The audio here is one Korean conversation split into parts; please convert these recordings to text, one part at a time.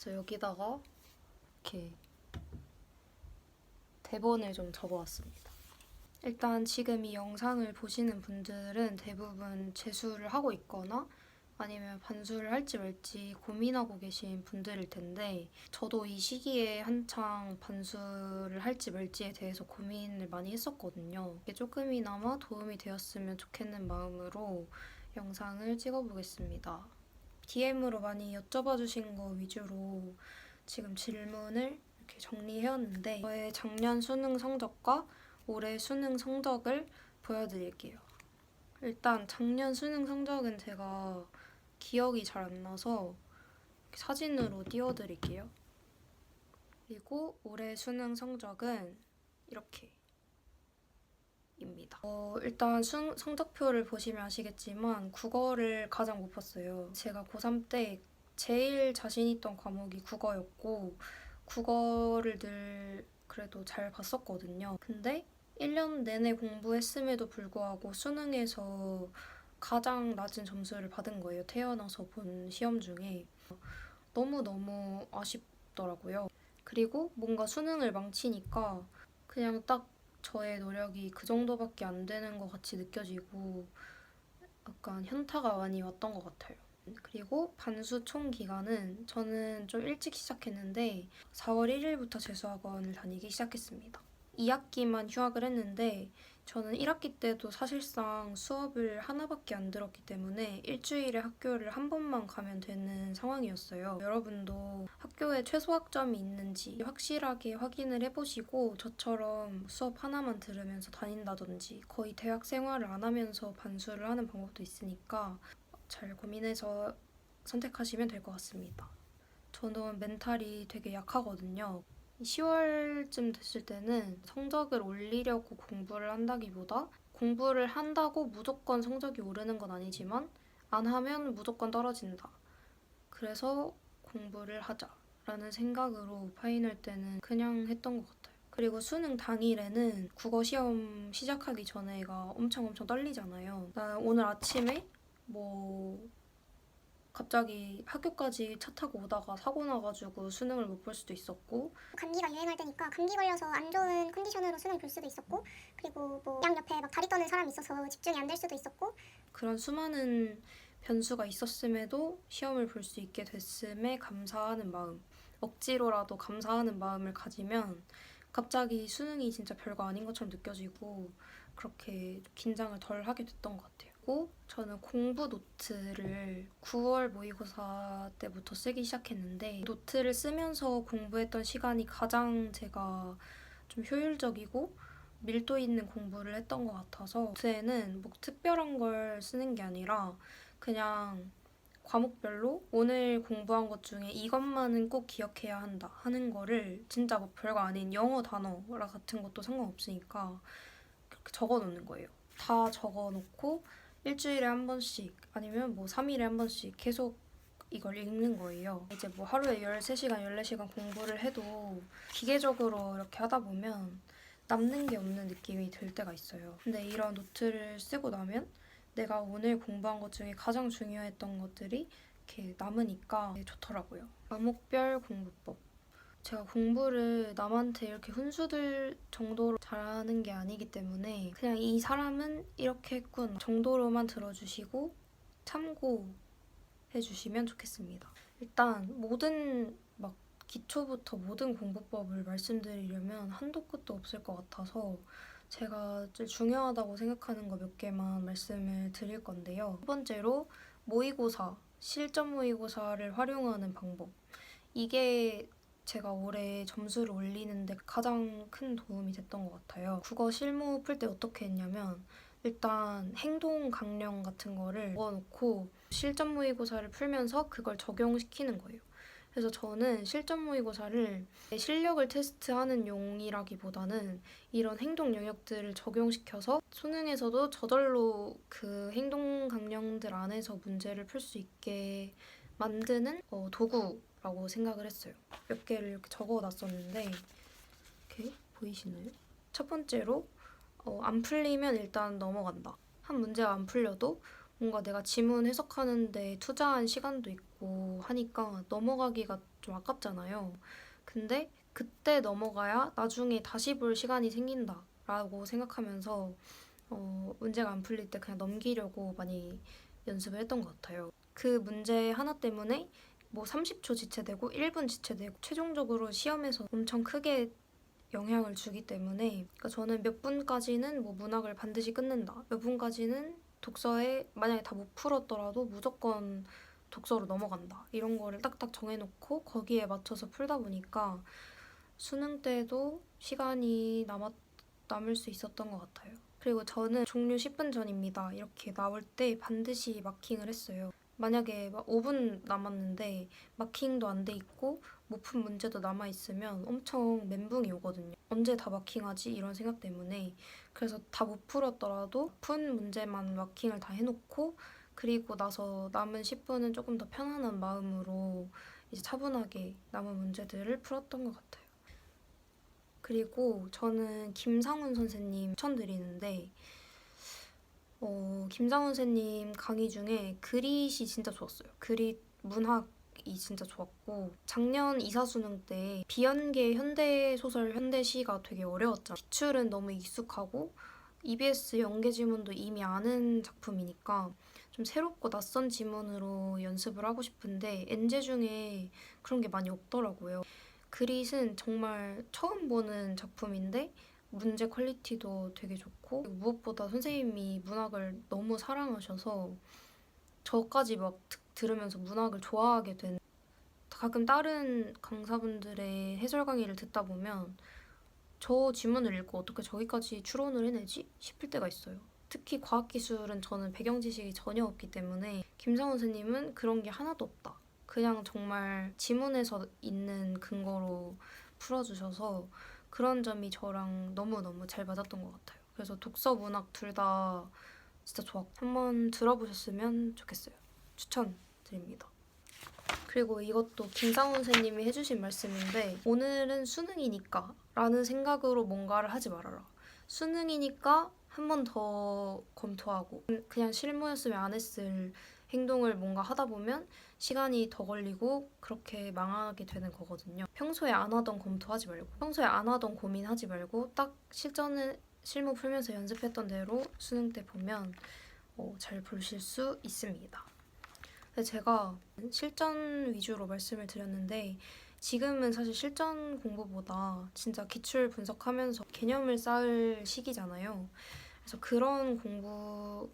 그래서 여기다가 이렇게 대본을 좀 적어왔습니다. 일단 지금 이 영상을 보시는 분들은 대부분 재수를 하고 있거나 아니면 반수를 할지 말지 고민하고 계신 분들일 텐데 저도 이 시기에 한창 반수를 할지 말지에 대해서 고민을 많이 했었거든요. 이게 조금이나마 도움이 되었으면 좋겠는 마음으로 영상을 찍어보겠습니다. DM으로 많이 여쭤봐 주신 거 위주로 지금 질문을 이렇게 정리해왔는데 저의 작년 수능 성적과 올해 수능 성적을 보여드릴게요. 일단 작년 수능 성적은 제가 기억이 잘 안 나서 사진으로 띄워드릴게요. 그리고 올해 수능 성적은 이렇게 입니다. 일단 성적표를 보시면 아시겠지만 국어를 가장 못 봤어요. 제가 고3 때 제일 자신 있던 과목이 국어였고 국어를 늘 그래도 잘 봤었거든요. 근데 1년 내내 공부했음에도 불구하고 수능에서 가장 낮은 점수를 받은 거예요. 태어나서 본 시험 중에. 너무너무 아쉽더라고요. 그리고 뭔가 수능을 망치니까 그냥 딱 저의 노력이 그 정도밖에 안 되는 것 같이 느껴지고 약간 현타가 많이 왔던 것 같아요. 그리고 반수 총 기간은 저는 좀 일찍 시작했는데 4월 1일부터 재수학원을 다니기 시작했습니다. 2학기만 휴학을 했는데 저는 1학기 때도 사실상 수업을 하나밖에 안 들었기 때문에 일주일에 학교를 한 번만 가면 되는 상황이었어요. 여러분도 학교에 최소 학점이 있는지 확실하게 확인을 해보시고 저처럼 수업 하나만 들으면서 다닌다든지 거의 대학 생활을 안 하면서 반수를 하는 방법도 있으니까 잘 고민해서 선택하시면 될 것 같습니다. 저는 멘탈이 되게 약하거든요. 10월쯤 됐을 때는 성적을 올리려고 공부를 한다기보다 공부를 한다고 무조건 성적이 오르는 건 아니지만 안 하면 무조건 떨어진다. 그래서 공부를 하자라는 생각으로 파이널 때는 그냥 했던 것 같아요. 그리고 수능 당일에는 국어 시험 시작하기 전에가 엄청 떨리잖아요. 나 오늘 아침에 갑자기 학교까지 차 타고 오다가 사고 나가지고 수능을 못 볼 수도 있었고 감기가 유행할 때니까 감기 걸려서 안 좋은 컨디션으로 수능 볼 수도 있었고 그리고 양 옆에 막 다리 떠는 사람이 있어서 집중이 안 될 수도 있었고 그런 수많은 변수가 있었음에도 시험을 볼 수 있게 됐음에 감사하는 마음, 억지로라도 감사하는 마음을 가지면 갑자기 수능이 진짜 별거 아닌 것처럼 느껴지고 그렇게 긴장을 덜 하게 됐던 것 같아요. 그리고 저는 공부 노트를 9월 모의고사 때부터 쓰기 시작했는데 노트를 쓰면서 공부했던 시간이 가장 제가 좀 효율적이고 밀도 있는 공부를 했던 것 같아서 노트에는 뭐 특별한 걸 쓰는 게 아니라 그냥 과목별로 오늘 공부한 것 중에 이것만은 꼭 기억해야 한다 하는 거를 진짜 뭐 별거 아닌 영어 단어라 같은 것도 상관없으니까 그렇게 적어놓는 거예요. 다 적어놓고 일주일에 한 번씩 아니면 뭐 3일에 한 번씩 계속 이걸 읽는 거예요. 이제 뭐 하루에 13시간, 14시간 공부를 해도 기계적으로 이렇게 하다 보면 남는 게 없는 느낌이 들 때가 있어요. 근데 이런 노트를 쓰고 나면 내가 오늘 공부한 것 중에 가장 중요했던 것들이 이렇게 남으니까 좋더라고요. 과목별 공부법. 제가 공부를 남한테 이렇게 훈수들 정도로 잘하는 게 아니기 때문에 그냥 이 사람은 이렇게 했군 정도로만 들어주시고 참고해주시면 좋겠습니다. 일단 모든 기초부터 모든 공부법을 말씀드리려면 한도 끝도 없을 것 같아서 제가 제일 중요하다고 생각하는 거 몇 개만 말씀을 드릴 건데요. 첫 번째로 모의고사, 실전 모의고사를 활용하는 방법. 이게 제가 올해 점수를 올리는데 가장 큰 도움이 됐던 것 같아요. 국어 실무 풀 때 어떻게 했냐면 일단 행동 강령 같은 거를 적어놓고 실전 모의고사를 풀면서 그걸 적용시키는 거예요. 그래서 저는 실전 모의고사를 실력을 테스트하는 용이라기보다는 이런 행동 영역들을 적용시켜서 수능에서도 저절로 그 행동 강령들 안에서 문제를 풀 수 있게 만드는 도구라고 생각을 했어요. 몇 개를 이렇게 적어놨었는데 이렇게 보이시나요? 첫 번째로 안 풀리면 일단 넘어간다. 한 문제가 안 풀려도 뭔가 내가 지문 해석하는데 투자한 시간도 있고 하니까 넘어가기가 좀 아깝잖아요. 근데 그때 넘어가야 나중에 다시 볼 시간이 생긴다라고 생각하면서 문제가 안 풀릴 때 그냥 넘기려고 많이 연습을 했던 것 같아요. 그 문제 하나 때문에 뭐 30초 지체되고 1분 지체되고 최종적으로 시험에서 엄청 크게 영향을 주기 때문에 그러니까 저는 몇 분까지는 뭐 문학을 반드시 끊는다. 몇 분까지는 독서에 만약에 다 못 풀었더라도 무조건 독서로 넘어간다. 이런 거를 딱딱 정해놓고 거기에 맞춰서 풀다 보니까 수능 때도 시간이 남을 수 있었던 것 같아요. 그리고 저는 종료 10분 전입니다. 이렇게 나올 때 반드시 마킹을 했어요. 만약에 막 5분 남았는데 마킹도 안 돼 있고 못 푼 문제도 남아 있으면 엄청 멘붕이 오거든요. 언제 다 마킹하지? 이런 생각 때문에. 그래서 다 못 풀었더라도 푼 문제만 마킹을 다 해놓고 그리고 나서 남은 10분은 조금 더 편안한 마음으로 이제 차분하게 남은 문제들을 풀었던 것 같아요. 그리고 저는 김상훈 선생님 추천드리는데 김상훈 선생님 강의 중에 그릿이 진짜 좋았어요. 그릿 문학이 진짜 좋았고 작년 이사수능 때 비연계 현대소설 현대시가 되게 어려웠잖아요. 기출은 너무 익숙하고 EBS 연계 지문도 이미 아는 작품이니까 좀 새롭고 낯선 지문으로 연습을 하고 싶은데 엔제 중에 그런 게 많이 없더라고요. 그릿은 정말 처음 보는 작품인데 문제 퀄리티도 되게 좋고 무엇보다 선생님이 문학을 너무 사랑하셔서 저까지 막 들으면서 문학을 좋아하게 된 가끔 다른 강사분들의 해설 강의를 듣다 보면 저 지문을 읽고 어떻게 저기까지 추론을 해내지? 싶을 때가 있어요. 특히 과학기술은 저는 배경 지식이 전혀 없기 때문에 김상훈 선생님은 그런 게 하나도 없다. 그냥 정말 지문에서 있는 근거로 풀어주셔서 그런 점이 저랑 너무너무 잘 맞았던 것 같아요. 그래서 독서, 문학 둘 다 진짜 좋았고 한번 들어보셨으면 좋겠어요. 추천드립니다. 그리고 이것도 김상훈 선생님이 해주신 말씀인데 오늘은 수능이니까 라는 생각으로 뭔가를 하지 말아라. 수능이니까 한 번 더 검토하고 그냥 실무였으면 안 했을 행동을 뭔가 하다 보면 시간이 더 걸리고 그렇게 망하게 되는 거거든요. 평소에 안 하던 검토하지 말고 평소에 안 하던 고민하지 말고 딱 실무 풀면서 연습했던 대로 수능 때 보면 잘 보실 수 있습니다. 근데 제가 실전 위주로 말씀을 드렸는데 지금은 사실 실전 공부보다 진짜 기출 분석하면서 개념을 쌓을 시기잖아요. 그래서 그런 공부를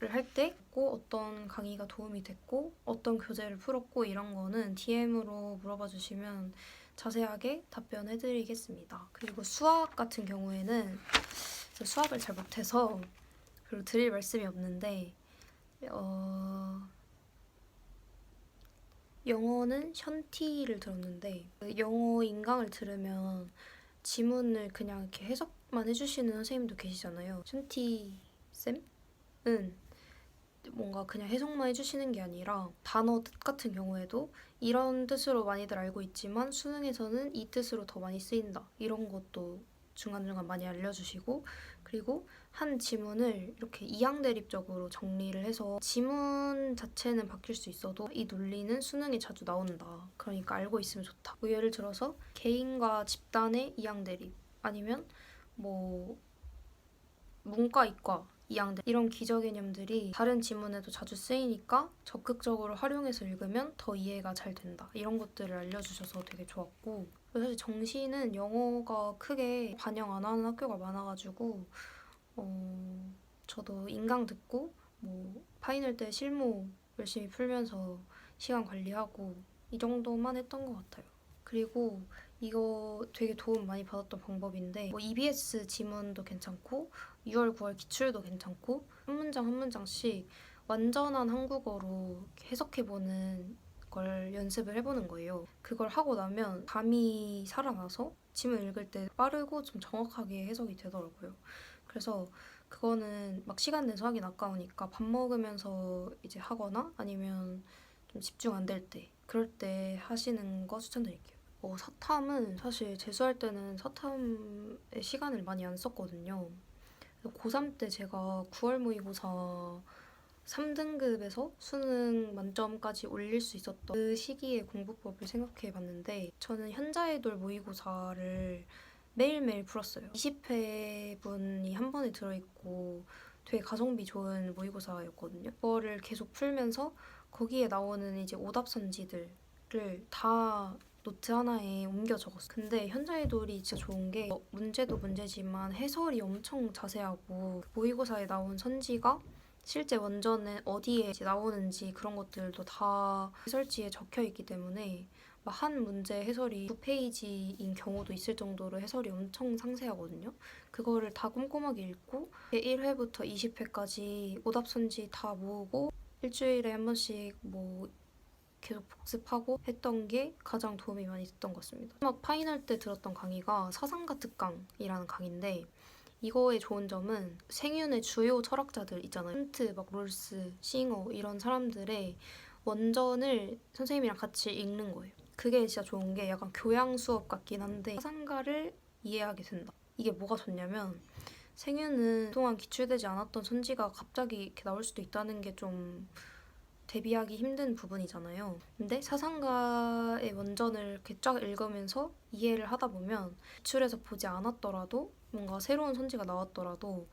할 때 꼭 어떤 강의가 도움이 됐고 어떤 교재를 풀었고 이런 거는 DM으로 물어봐 주시면 자세하게 답변해드리겠습니다. 그리고 수학 같은 경우에는 수학을 잘 못해서 그리고 드릴 말씀이 없는데 영어는 션티를 들었는데 영어 인강을 들으면 지문을 그냥 이렇게 해석만 해주시는 선생님도 계시잖아요. 션티 쌤은 뭔가 그냥 해석만 해주시는 게 아니라 단어 뜻 같은 경우에도 이런 뜻으로 많이들 알고 있지만 수능에서는 이 뜻으로 더 많이 쓰인다. 이런 것도 중간중간 많이 알려주시고 그리고 한 지문을 이렇게 이항대립적으로 정리를 해서 지문 자체는 바뀔 수 있어도 이 논리는 수능에 자주 나온다. 그러니까 알고 있으면 좋다. 뭐 예를 들어서 개인과 집단의 이항대립 아니면 뭐 문과, 이과, 이항대립 이런 기저 개념들이 다른 지문에도 자주 쓰이니까 적극적으로 활용해서 읽으면 더 이해가 잘 된다. 이런 것들을 알려주셔서 되게 좋았고 사실 정시는 영어가 크게 반영 안 하는 학교가 많아가지고 저도 인강 듣고 뭐 파이널 때 실무 열심히 풀면서 시간 관리하고 이 정도만 했던 것 같아요. 그리고 이거 되게 도움 많이 받았던 방법인데 뭐 EBS 지문도 괜찮고 6월, 9월 기출도 괜찮고 한 문장 한 문장씩 완전한 한국어로 해석해보는 걸 연습을 해보는 거예요. 그걸 하고 나면 감이 살아나서 지문 읽을 때 빠르고 좀 정확하게 해석이 되더라고요. 그래서 그거는 막 시간 내서 하긴 아까우니까 밥 먹으면서 이제 하거나 아니면 좀 집중 안 될 때 그럴 때 하시는 거 추천드릴게요. 사탐은 사실 재수할 때는 사탐에 시간을 많이 안 썼거든요. 고3 때 제가 9월 모의고사 3등급에서 수능 만점까지 올릴 수 있었던 그 시기의 공부법을 생각해 봤는데 저는 현자애돌 모의고사를 매일매일 풀었어요. 20회분이 한 번에 들어있고 되게 가성비 좋은 모의고사였거든요. 그거를 계속 풀면서 거기에 나오는 이제 오답선지들을 다 노트 하나에 옮겨 적었어요. 근데 현자애돌이 진짜 좋은 게 문제도 문제지만 해설이 엄청 자세하고 모의고사에 나온 선지가 실제 원전은 어디에 이제 나오는지 그런 것들도 다 해설지에 적혀 있기 때문에 막 한 문제 해설이 9페이지인 경우도 있을 정도로 해설이 엄청 상세하거든요. 그거를 다 꼼꼼하게 읽고 1회부터 20회까지 오답선지 다 모으고 일주일에 한 번씩 뭐 계속 복습하고 했던 게 가장 도움이 많이 됐던 것 같습니다. 마지막 파이널 때 들었던 강의가 사상가 특강이라는 강의인데 이거의 좋은 점은 생윤의 주요 철학자들 있잖아요. 칸트, 막 롤스, 싱어 이런 사람들의 원전을 선생님이랑 같이 읽는 거예요. 그게 진짜 좋은 게 약간 교양 수업 같긴 한데 사상가를 이해하게 된다. 이게 뭐가 좋냐면 생윤은 그동안 기출되지 않았던 선지가 갑자기 이렇게 나올 수도 있다는 게 좀 대비하기 힘든 부분이잖아요. 근데 사상가의 원전을 이렇게 쫙 읽으면서 이해를 하다 보면 기출에서 보지 않았더라도 뭔가 새로운 선지가 나왔더라도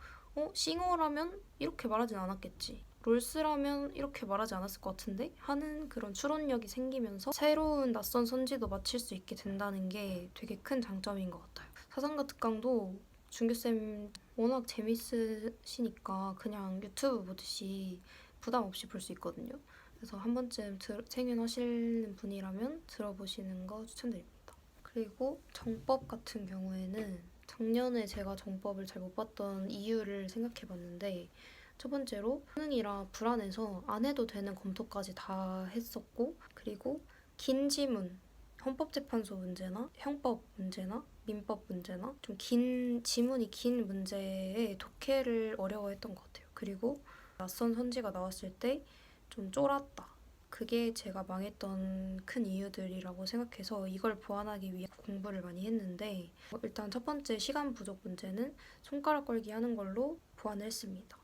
싱어라면 이렇게 말하진 않았겠지. 롤스라면 이렇게 말하지 않았을 것 같은데? 하는 그런 추론력이 생기면서 새로운 낯선 선지도 맞힐 수 있게 된다는 게 되게 큰 장점인 것 같아요. 사상가 특강도 준규쌤 워낙 재밌으시니까 그냥 유튜브 보듯이 부담 없이 볼 수 있거든요. 그래서 한 번쯤 생윤하시는 분이라면 들어보시는 거 추천드립니다. 그리고 정법 같은 경우에는 작년에 제가 정법을 잘 못 봤던 이유를 생각해봤는데 첫 번째로 수능이라 불안해서 안 해도 되는 검토까지 다 했었고 그리고 긴 지문, 헌법재판소 문제나 형법 문제나 민법 문제나 좀 긴 지문이 긴 문제에 독해를 어려워했던 것 같아요. 그리고 낯선 선지가 나왔을 때 좀 쫄았다. 그게 제가 망했던 큰 이유들이라고 생각해서 이걸 보완하기 위해 공부를 많이 했는데 일단 첫 번째 시간 부족 문제는 손가락 걸기 하는 걸로 보완을 했습니다.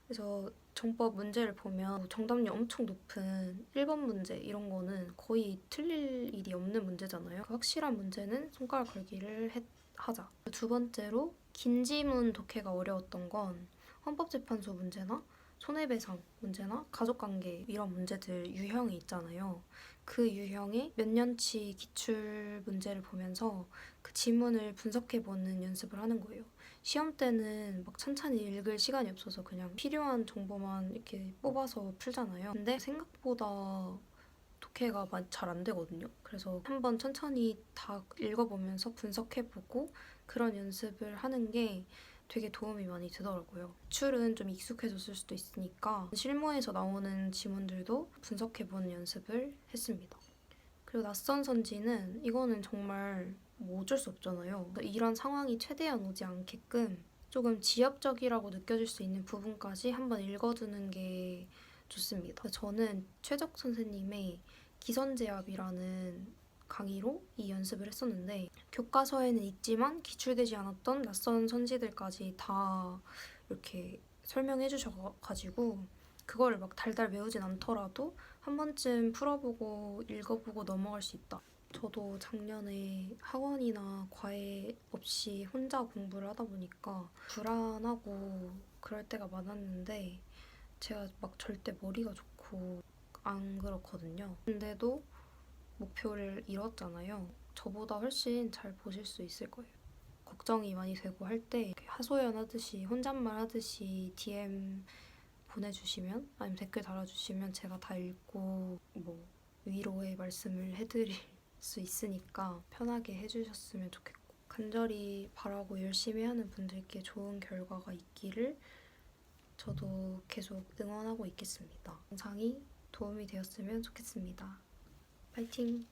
그래서 정법 문제를 보면 정답률 엄청 높은 1번 문제 이런 거는 거의 틀릴 일이 없는 문제잖아요. 확실한 문제는 손가락 걸기를 하자. 두 번째로 긴 지문 독해가 어려웠던 건 헌법재판소 문제나 손해배상 문제나 가족관계 이런 문제들 유형이 있잖아요. 그 유형의 몇 년치 기출 문제를 보면서 그 지문을 분석해보는 연습을 하는 거예요. 시험 때는 막 천천히 읽을 시간이 없어서 그냥 필요한 정보만 이렇게 뽑아서 풀잖아요. 근데 생각보다 독해가 잘 안 되거든요. 그래서 한번 천천히 다 읽어보면서 분석해보고 그런 연습을 하는 게 되게 도움이 많이 되더라고요. 기출은 좀 익숙해졌을 수도 있으니까 실무에서 나오는 지문들도 분석해보는 연습을 했습니다. 그리고 낯선 선지는 이거는 정말 뭐 어쩔 수 없잖아요. 이런 상황이 최대한 오지 않게끔 조금 지엽적이라고 느껴질 수 있는 부분까지 한번 읽어두는 게 좋습니다. 저는 최적 선생님의 기선제압이라는 강의로 이 연습을 했었는데 교과서에는 있지만 기출되지 않았던 낯선 선지들까지 다 이렇게 설명해 주셔가지고 그거를 막 달달 외우진 않더라도 한 번쯤 풀어보고 읽어보고 넘어갈 수 있다. 저도 작년에 학원이나 과외 없이 혼자 공부를 하다 보니까 불안하고 그럴 때가 많았는데 제가 막 절대 머리가 좋고 안 그렇거든요. 근데도 목표를 이뤘잖아요. 저보다 훨씬 잘 보실 수 있을 거예요. 걱정이 많이 되고 할 때 하소연 하듯이 혼잣말 하듯이 DM 보내주시면 아니면 댓글 달아주시면 제가 다 읽고 뭐 위로의 말씀을 해드릴 수 있으니까 편하게 해주셨으면 좋겠고 간절히 바라고 열심히 하는 분들께 좋은 결과가 있기를 저도 계속 응원하고 있겠습니다. 영상이 도움이 되었으면 좋겠습니다. 파이팅!